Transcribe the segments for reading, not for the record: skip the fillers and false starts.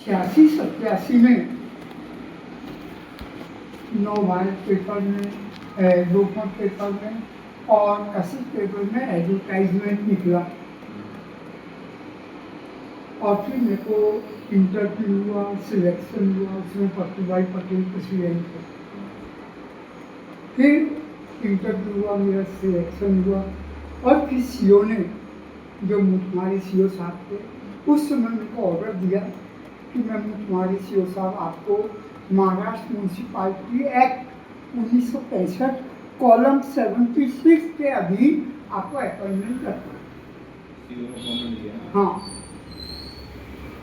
86-87 में 9 भारत पेपर में, लोकमत पेपर में और कशिश पेपर में एडवर्टाइजमेंट निकला और फिर मेरे को इंटरव्यू हुआ, सिलेक्शन हुआ, उसमें प्रतिभाई पटेल प्रेसिडेंट थे। फिर इंटरव्यू हुआ, मेरा सिलेक्शन हुआ और फिर सीओ ने, जो तुम्हारे सीओ साहब थे, उस समय मेरे को ऑर्डर दिया कि मैं तुम्हारे सीओ साहब आपको महाराष्ट्र म्यूनसिपालिटी एक्ट 1965 कॉलम 76 के अधीन आपको अपॉइंटमेंट करता है। हाँ,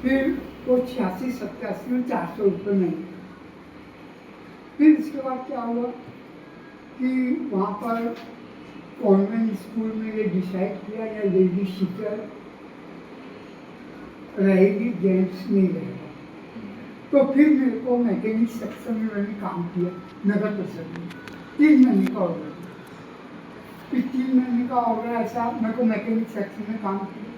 फिर वो 86-87 में 400 रुपये में। फिर इसके बाद क्या हुआ कि वहाँ पर कॉन्वेंट स्कूल में ये डिसाइड किया या लेडी टीचर रहेगी, जेंट्स नहीं रहेगा। तो फिर मेरे को मैकेनिक सेक्शन में मैंने काम किया नगर परिषद में 3 महीने का ऑर्डर। फिर 3 महीने का ऑर्डर ऐसा मेरे को मैकेनिक सेक्शन में काम किया।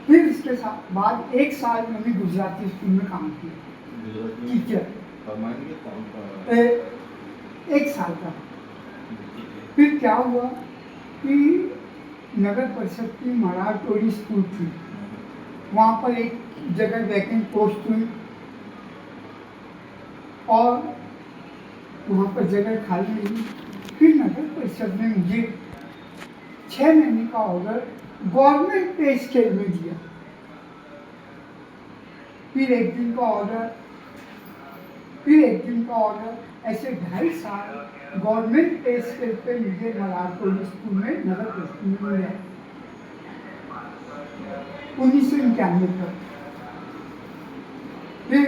फिर इसके साथ बाद 1 साल मैंने गुजराती स्कूल में काम किया टीचर, 1 साल का। फिर क्या हुआ कि नगर परिषद की मराठोड़ी स्कूल थी, वहाँ पर एक जगह वैकेंट पोस्ट हुई और वहाँ पर जगह खाली हुई। फिर नगर परिषद ने मुझे 6 महीने का ऑर्डर गवर्नमेंट पे स्केल में दिया। फिर 1 दिन का ऑर्डर, फिर 1 दिन का ऑर्डर, ऐसे 2.5 साल गवर्नमेंट पे स्केल पे मुझे मराठोड़ी स्कूल में नगर परिषद में मिला 1991 तक। फिर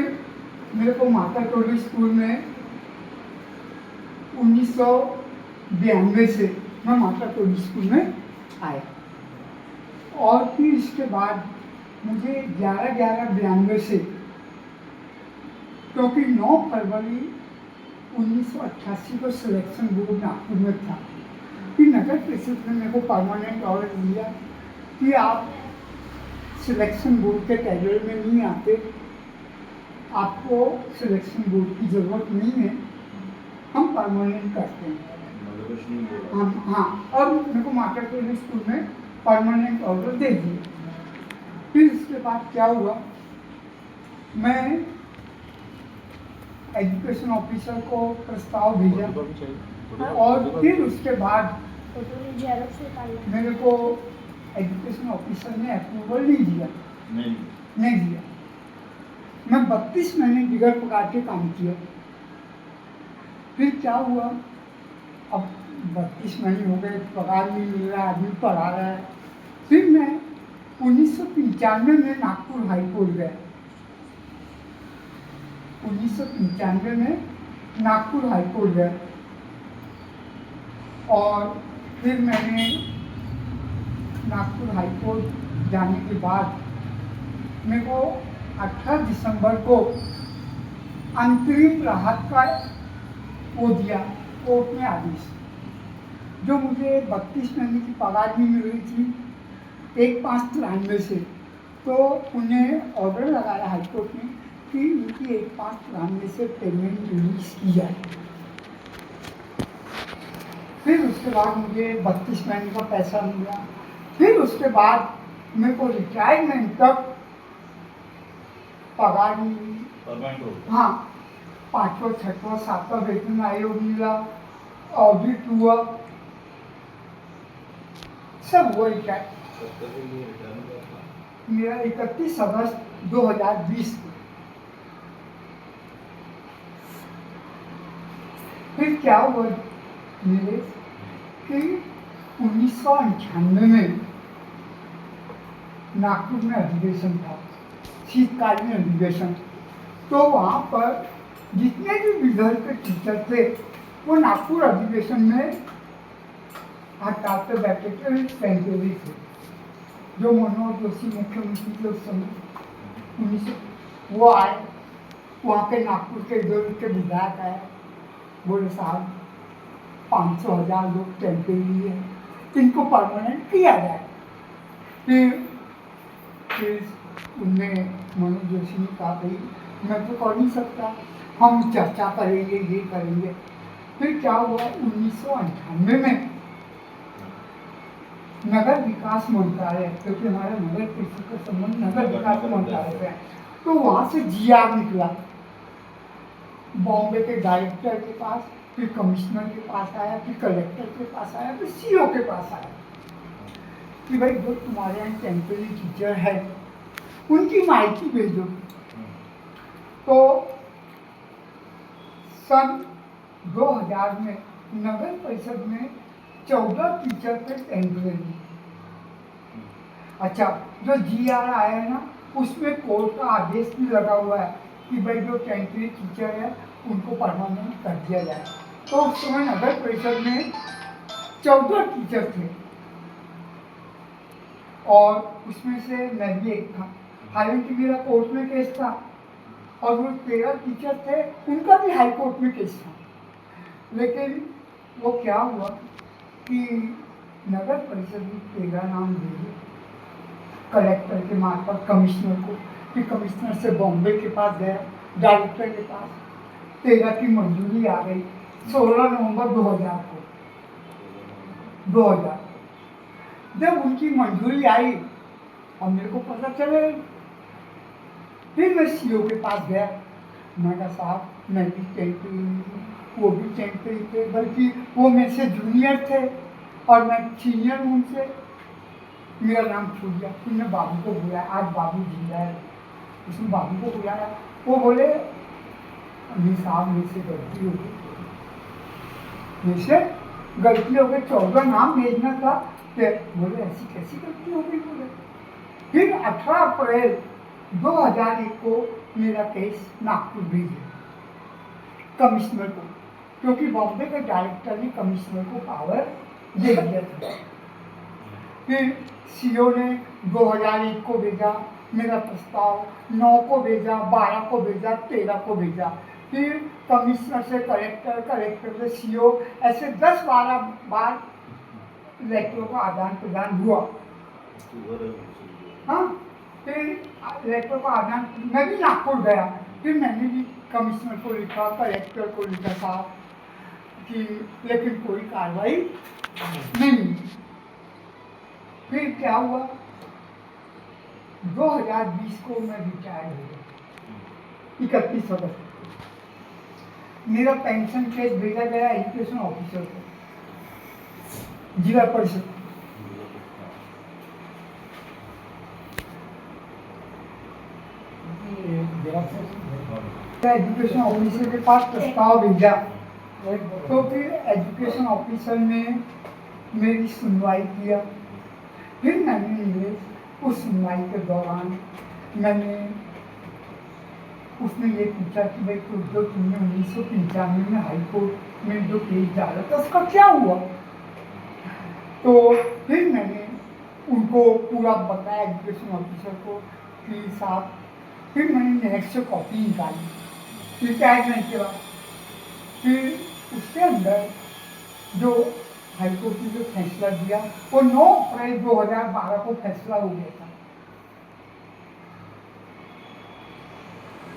मेरे को माता टोली स्कूल में 1992 से मैं माता टोली स्कूल में आया और फिर इसके बाद मुझे 11/11/92 से, क्योंकि 9 फरवरी 1988 को सिलेक्शन बोर्ड नागपुर में था, फिर नगर परिषद ने मेरे को परमानेंट ऑर्डर दिया कि आप सिलेक्शन बोर्ड के कैडर में नहीं आते, आपको सिलेक्शन बोर्ड की ज़रूरत नहीं है, हम परमानेंट करते हैं। हाँ, और मेरे को माता टोली स्कूल में परमानेंट ऑर्डर दे दिए। फिर इसके बाद क्या हुआ, मैं एजुकेशन ऑफिसर को प्रस्ताव भेजा और फिर उसके बाद मेरे को एजुकेशन ऑफिसर ने अप्रूवल नहीं दिया। नहीं दिया। मैं 32 महीने बिगड़ पका के काम किया। फिर क्या हुआ, अब 32 महीने हो गए, पगार नहीं मिल रहा, आदमी पढ़ा रहा है। फिर मैं 1995 में नागपुर हाई कोर्ट गया। 1995 में नागपुर हाई कोर्ट गया और फिर मैंने नागपुर हाई कोर्ट जाने के बाद मेरे को 18 दिसंबर को अंतरिम राहत का वो दिया कोर्ट में आदेश, जो मुझे 32 महीने की पगार भी मिल रही थी 1/5/93 से। तो उन्हें ऑर्डर लगाया हाईकोर्ट ने कि उनकी 1/5/93 से पेमेंट रिलीज की जाए। फिर उसके बाद मुझे 32 महीने का पैसा मिला। फिर उसके बाद मेरे को रिटायरमेंट तक पगार मिली। हाँ, 5वां 6वां 7वां वेतन आयोग मिला, ऑडिट हुआ, सब हुआ। मेरा 31 अगस्त 2020 को। फिर क्या हुआ मेरे कि 1998 में नागपुर में अधिवेशन था, शीतकालीन अधिवेशन। तो वहाँ पर जितने भी विदर्भ के टीचर थे वो नागपुर अधिवेशन में हड़ताल पे बैठे थे, टेम्परेरी थे। जो मनोहर जोशी मुख्यमंत्री थे उस समय, वो आए, वहाँ के नागपुर के इधर के विधायक आए, बोले साहब 500,000 लोग टेम्परेरी है, इनको परमानेंट किया जाए। फिर उनने मनोज जोशी ने कहा भाई मैं तो कर नहीं सकता, हम चर्चा करेंगे, ये करेंगे। फिर क्या हुआ, 1998 में नगर विकास मंत्रालय, क्योंकि हमारा नगर परिषद का संबंध नगर विकास मंत्रालय से है, तो वहाँ से जीआर निकला, बॉम्बे के डायरेक्टर के पास, फिर कमिश्नर के पास आया, फिर कलेक्टर के पास आया, फिर सीओ के पास आया कि भाई जो तुम्हारे यहाँ टेम्परेरी टीचर है उनकी माहिती भेजो। तो सन 2000 में नगर परिषद में 14 टीचर थे टेम्परेरी। अच्छा, जो जीआर आया है ना, उसमें कोर्ट का आदेश भी लगा हुआ है कि भाई जो टेम्परेरी टीचर है उनको परमानेंट कर दिया जाए। तो उस समय नगर परिषद में 14 टीचर थे और उसमें से मैं भी एक था। हालांकि मेरा कोर्ट में केस था और वो 13 टीचर थे, उनका भी हाई कोर्ट में केस था। लेकिन वो क्या हुआ कि नगर परिषद ने 13 नाम दिए कलेक्टर के मार्फत कमिश्नर को, कि कमिश्नर से बॉम्बे के पास गया, डायरेक्टर के पास, 13 की मंजूरी आ गई 16 नवंबर 2000 को। 2000 जब उनकी मंजूरी आई और मेरे को पता चले, फिर मैं सीओ के पास गया। मैं कहा साहब मैं भी टेम्परेरी हूँ, वो भी टेम्परेरी थे, बल्कि वो मेरे से जूनियर थे और मैं सीनियर हूँ उनसे। मेरा नाम छूट गया। फिर मैं बाबू को बुलाया, आज बाबू जी है, उसने बाबू को बुलाया। वो बोले नहीं साहब मेरे से गलती हो गई, मेरे से गलती हो गई, 14 नाम भेजना था। बोले ऐसी कैसी गलती हो गई? बोले फिर 18 अप्रैल 2001 को मेरा केस नागपुर भेजे कमिश्नर को, क्योंकि बॉम्बे के डायरेक्टर ने कमिश्नर को पावर दे दिया था। फिर सीओ ने 2001 को भेजा मेरा प्रस्ताव, 9 को भेजा, 12 को भेजा, 13 को भेजा। फिर कमिश्नर से कलेक्टर, कलेक्टर से सीओ, ऐसे 10-12 बार लेटरों का आदान प्रदान हुआ। हाँ, फिर लेटर का आदान, मैं भी नागपुर गया। फिर मैंने भी कमिश्नर को लिखा, कलेक्टर को लिखा साहब कि लेकिन कोई कार्रवाई नहीं। फिर क्या हुआ, 2020 को मैं रिटायर्ड हो गया, 31 अगस्त। मेरा पेंशन केस भेजा गया एजुकेशन ऑफिसर को, जिला परिषद। एजुकेशन ऑफिसर के पास प्रस्ताव भेजा, तो फिर एजुकेशन ऑफिसर ने मेरी सुनवाई किया। फिर मैंने उस सुनवाई के दौरान मैंने उसने ये पूछा कि भाई जो तुमने 1995 में हाई कोर्ट में जो केस डाला था उसका क्या हुआ? तो फिर मैंने उनको पूरा बताया एजुकेशन ऑफिसर को कि साहब, फिर मैंने नेक्स्ट से कॉपी निकाली रिटायरमेंट के बाद। फिर उसके अंदर जो हाईकोर्ट ने जो फैसला दिया वो 9 अप्रैल 2012 को फैसला हो गया था।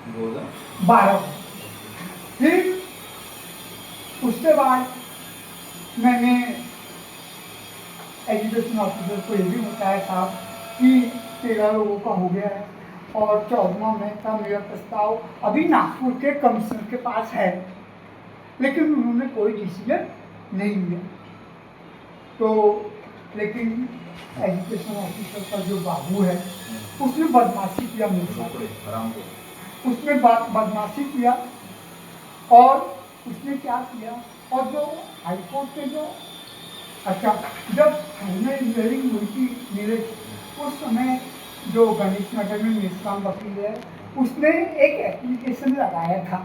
2012। फिर उसके बाद मैंने एजुकेशन ऑफिसर को ये भी बताया था कि 13 लोगों का हो गया है और 14वां में का मेरा प्रस्ताव अभी नागपुर के कमिश्नर के पास है, लेकिन उन्होंने कोई डिसीजन नहीं लिया। तो लेकिन एजुकेशन ऑफिसर का जो बाबू है उसने बदमाशी किया मेरे साथ, उसने बदमाशी किया और उसने क्या किया, और जो हाईकोर्ट के जो जब फाइनल हियरिंग हुई थी मेरे, उस समय जो गणेश नगर में मेजबान वकील है उसने एक एप्लीकेशन लगाया था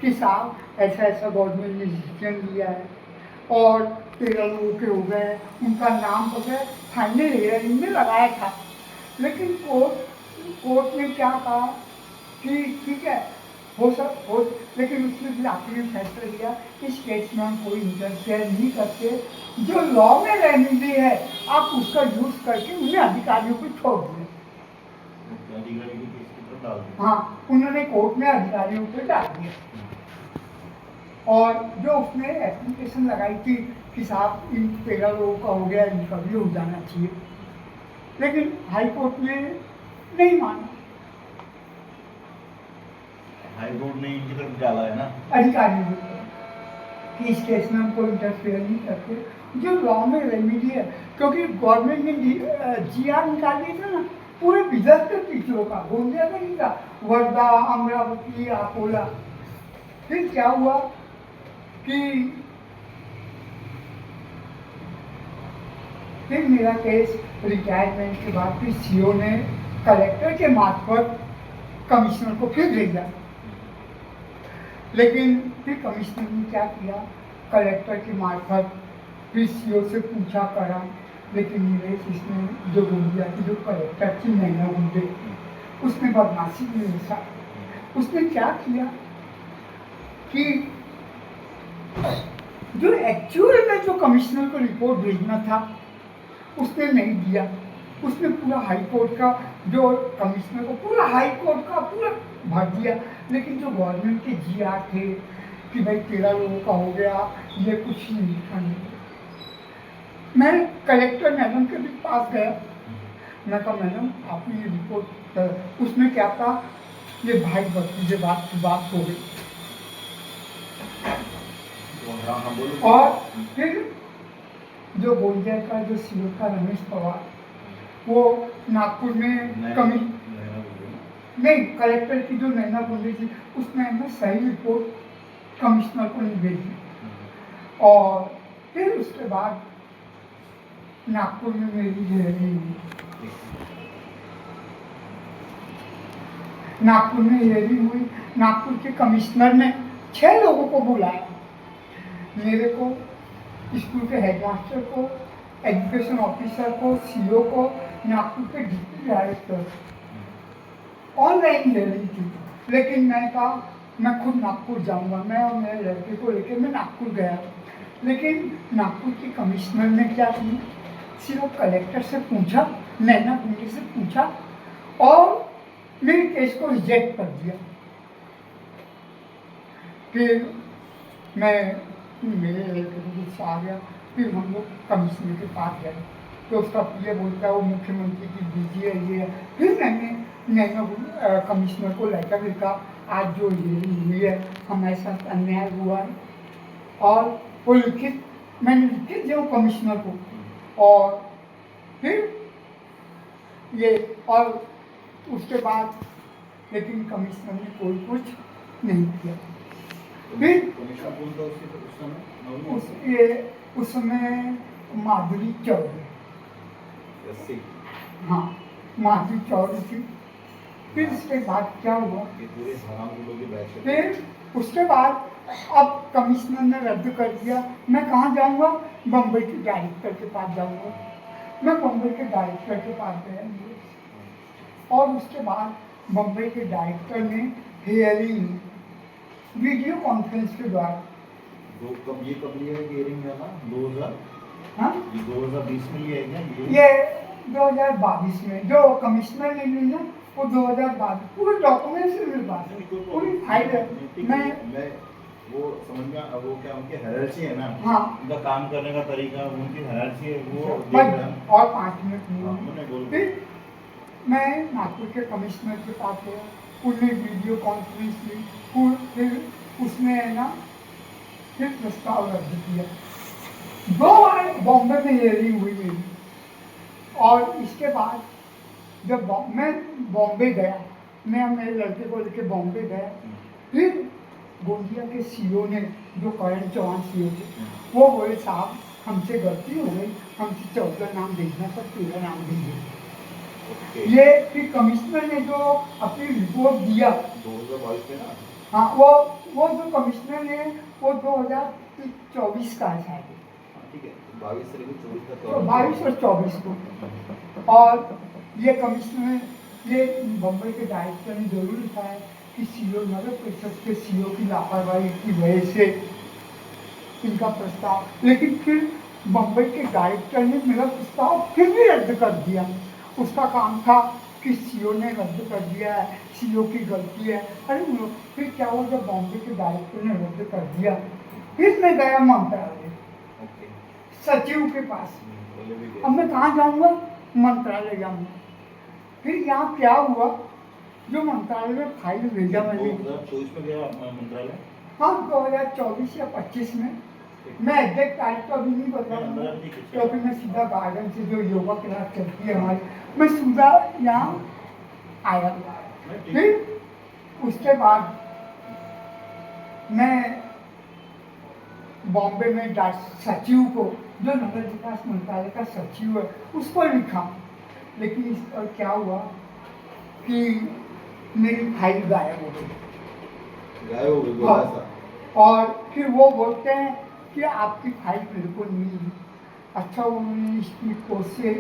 कि साहब ऐसा ऐसा गवर्नमेंट ने डिसीजन लिया है और 13 लोगों के हो गए, उनका नाम हो गया, फाइनल हियरिंग में लगाया था। लेकिन कोर्ट ने क्या कहा कि ठीक है हो लेकिन उसने भी आखिरी में फैसला लिया इस केस में हम कोई इंटरफेयर नहीं करते, जो लॉ में रेमेडी है आप उसका यूज करके उन्हें अधिकारियों को छोड़ दें। हाँ, उन्होंने कोर्ट में अधिकारियों पे डाल दिया। और जो उसने एप्लीकेशन लगाई थी कि साहब इन 13 लोगों का हो गया, इनका भी हो जाना चाहिए, लेकिन हाई कोर्ट ने नहीं माना। हाई कोर्ट ने इनकी तरफ डाला है ना अधिकारियों ने कि इस केस में हम कोई इंटरफेयर नहीं करते, जो लॉ में रेमेडी है। क्योंकि गवर्नमेंट ने GR निकाल दिया था ना पूरे बिजनेस के पीछे का, गोंदिया का नहीं था, वर्धा, अमरावती, अकोला। फिर क्या हुआ कि फिर मेरा केस रिटायरमेंट के बाद फिर CO ने कलेक्टर के मार्फत कमिश्नर को फिर भेजा, लेकिन फिर कमिश्नर ने क्या किया, कलेक्टर के मार्फत फिर CO से पूछा करा, लेकिन निवेश इसने जो गोंदिया की जो कलेक्टर थी नैना गुंडे, उसने बदमाशी में मिला। उसने क्या किया कि जो एक्चुअल में जो कमिश्नर को रिपोर्ट भेजना था उसने नहीं दिया। उसने पूरा हाई कोर्ट का जो कमिश्नर को पूरा हाई कोर्ट का पूरा भर दिया, लेकिन जो गवर्नमेंट के GR थे कि भाई 13 लोगों का हो गया, ये कुछ नहीं लिखा नहीं। मैं कलेक्टर मैडम के भी पास गया, मैं कहा मैडम आप ये रिपोर्ट, उसमें क्या था, ये भाई भतीजे बात की बात हो गई। और फिर जो गोंदिया का जो CO था रमेश पवार, वो नागपुर में नहीं, कलेक्टर की जो नैना गुंडे थी उसने हमें सही रिपोर्ट कमिश्नर को नहीं भेजी। और फिर उसके बाद नागपुर में मेरी हियरिंग हुई। नागपुर में हियरिंग हुई, नागपुर के कमिश्नर ने 6 लोगों को बुलाया, मेरे को, स्कूल के हेडमास्टर को, एजुकेशन ऑफिसर को, CO को, नागपुर के डिप्टी डायरेक्टर। ऑनलाइन हियरिंग थी, लेकिन मैं कहा मैं खुद नागपुर जाऊंगा। मैं और मेरे लड़के को लेकर मैं नागपुर गया, लेकिन नागपुर के कमिश्नर ने क्या किया, सिर्फ कलेक्टर से पूछा, नैना गुंडे से पूछा और मेरे केस को रिजेक्ट कर दिया। फिर मैं मेरे लड़के को गुस्सा आ गया, फिर हम लोग कमिश्नर के पास गए, तो उसका PA बोलता है वो मुख्यमंत्री की DG है, ये है। फिर मैंने नैना कमिश्नर को लेटर लिखा, आज जो ये हुई है हमारे साथ अन्याय हुआ है, और वो लिखित मैंने लिखित दिया कमिश्नर को। और फिर ये, और उसके बाद लेकिन कमिश्नर ने कोई कुछ नहीं किया। फिर उस समय माधुरी चौधरी, हाँ माधुरी चौधरी थी। फिर उसके बाद क्या हुआ, फिर उसके बाद अब कमिश्नर ने रद्द कर दिया। मैं कहाँ जाऊँगा, बम्बई के डायरेक्टर के पास जाऊँगा। मैं बम्बई के डायरेक्टर के पास गया, और उसके बाद बम्बई के डायरेक्टर ने हियरिंग वीडियो कॉन्फ्रेंस के द्वारा कब ये हियरिंग है ना 2000, हाँ 2020 में ये है क्या? ये 2022 में जो कमिश्नर ने ली ना, वो 2022 पूरे डॉक्यूमेंट्स मेरे पास है, पूरी फाइल है। मैं वो समझ में, वो क्या उनकी हायरार्की है ना, हाँ उनका काम करने का तरीका, उनकी हायरार्की है वो और 5 मिनट फिर मैं नागपुर के कमिश्नर के पास गया, उन्हें वीडियो कॉन्फ्रेंस ली, फिर उसने है ना फिर प्रस्ताव रद्द किया। 2 बार बॉम्बे में हियरिंग हुई मेरी, और इसके बाद जब मैं बॉम्बे गया, मैं मेरे लड़के को लेके बॉम्बे गया, फिर गोंदिया के CO ने, जो करण चौहान CO थे, वो बोले साहब हमसे गलती हो गई, हमसे 14 नाम भेजना था, 13 नाम भेजे। ये फिर कमिश्नर ने जो अपनी रिपोर्ट दिया 2022 में ना, हाँ वो जो कमिश्नर ने वो 2024 का है शायद, ठीक है, 22 से लेकर 24 तक, तो 22 और 24 को। और ये कमिश्नर, ये बम्बई के डायरेक्टर ने जरूर लिखा है कि CO नगर परिषद के CO की लापरवाही की वजह से इनका प्रस्ताव, लेकिन फिर बम्बई के डायरेक्टर ने मेरा प्रस्ताव फिर भी रद्द कर दिया। उसका काम था कि सीओ ने रद्द कर दिया है, सीओ की गलती है। अरे फिर क्या हुआ जब बॉम्बे के डायरेक्टर ने रद्द कर दिया, फिर मैं गया मंत्रालय ओके। सचिव के पास। पहले भी गए। अब मैं कहाँ जाऊँगा? मंत्रालय जाऊँगा। फिर यहाँ क्या हुआ, जो मंत्रालय में फाइल भेजा मैंने, 2024 में गया मंत्रालय। हाँ 2024 या 25 में, मैं एग्जैक्ट तारीख तो अभी नहीं बता रहा हूँ क्योंकि मैं सीधा गार्डन से जो योगा क्लास चलती है हमारी, मैं सीधा यहाँ आया। फिर उसके बाद मैं बॉम्बे में सचिव को, जो नगर विकास मंत्रालय का सचिव है, उसको लिखा। लेकिन इस पर क्या हुआ कि मेरी फाइल गायब हो गई। गायब हो गई हाँ। ऐसा। और फिर वो बोलते हैं कि आपकी फाइल मेरे को नहीं मिली। अच्छा, उन्होंने स्पीड पोस्ट से,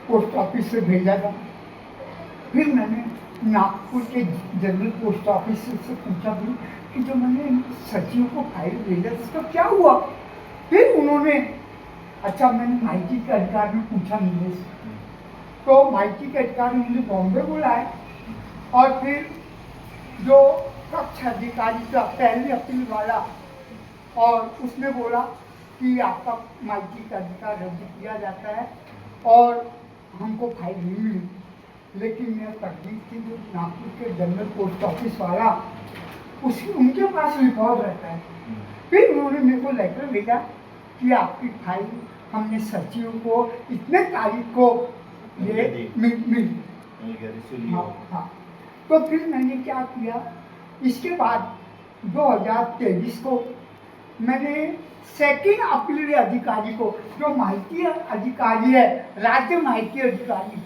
पोस्ट ऑफिस से भेजा था। फिर मैंने नागपुर के जनरल पोस्ट ऑफिस से पूछा भी कि जो मैंने सचिव को फाइल भेजा इसका क्या हुआ। फिर उन्होंने, अच्छा मैंने माइकी के अधिकारी में पूछा नीले से, तो माइकी के अधिकारी मुझे बॉम्बे बुलाए और फिर जो कक्ष अधिकारी का पहले अपील वाला, और उसने बोला कि आपका माइकी का अधिकार रद्द किया जाता है और हमको फाइल नहीं मिली। लेकिन मेरा तकलीफ थी जो नागपुर के जनरल पोस्ट ऑफिस वाला, उनके पास रिकॉर्ड रहता है। फिर उन्होंने मेरे को लेटर भेजा कि आपकी फाइल हमने सचिव को इतने तारीख को ये मिली। हाँ हाँ। तो फिर मैंने क्या किया, इसके बाद 2023 को मैंने सेकंड अपील अधिकारी को, जो माहिती अधिकारी है, राज्य माहिती अधिकारी,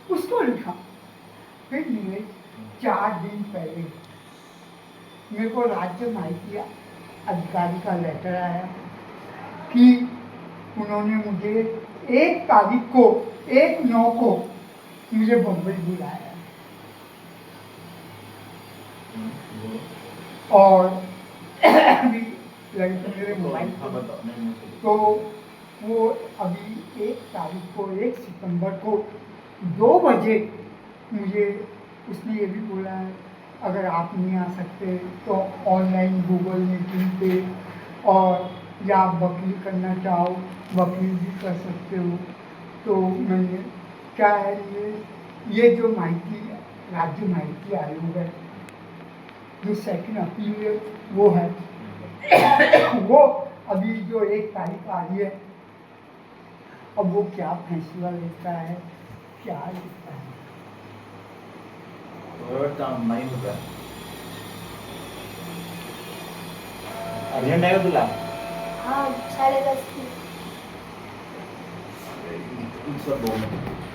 उसको लिखा। फिर मेरे 4 दिन पहले मेरे को राज्य माहिती अधिकारी का लेटर आया कि उन्होंने मुझे 1 तारीख को, 1/9 को मुझे बम्बई बुलाया और अभी लगे तो मेरे मोबाइल तो वो अभी 1 तारीख को, 1 सितंबर को 2 बजे मुझे उसने ये भी बोला है अगर आप नहीं आ सकते तो ऑनलाइन गूगल मीटिंग पे, और या आप वकील करना चाहो वकील भी कर सकते हो। तो मैंने क्या है, ये जो माहिती राज्य माहिती आयोग है, जो सेकंड अपील है वो है वो अभी जो 1 तारीख आ रही है, अब वो क्या फैसला लेता है, क्या लेता है। काम नाही होत आहे। अर्जंट आहे का तुला? हाँ 10:30 की। Sir 2 minute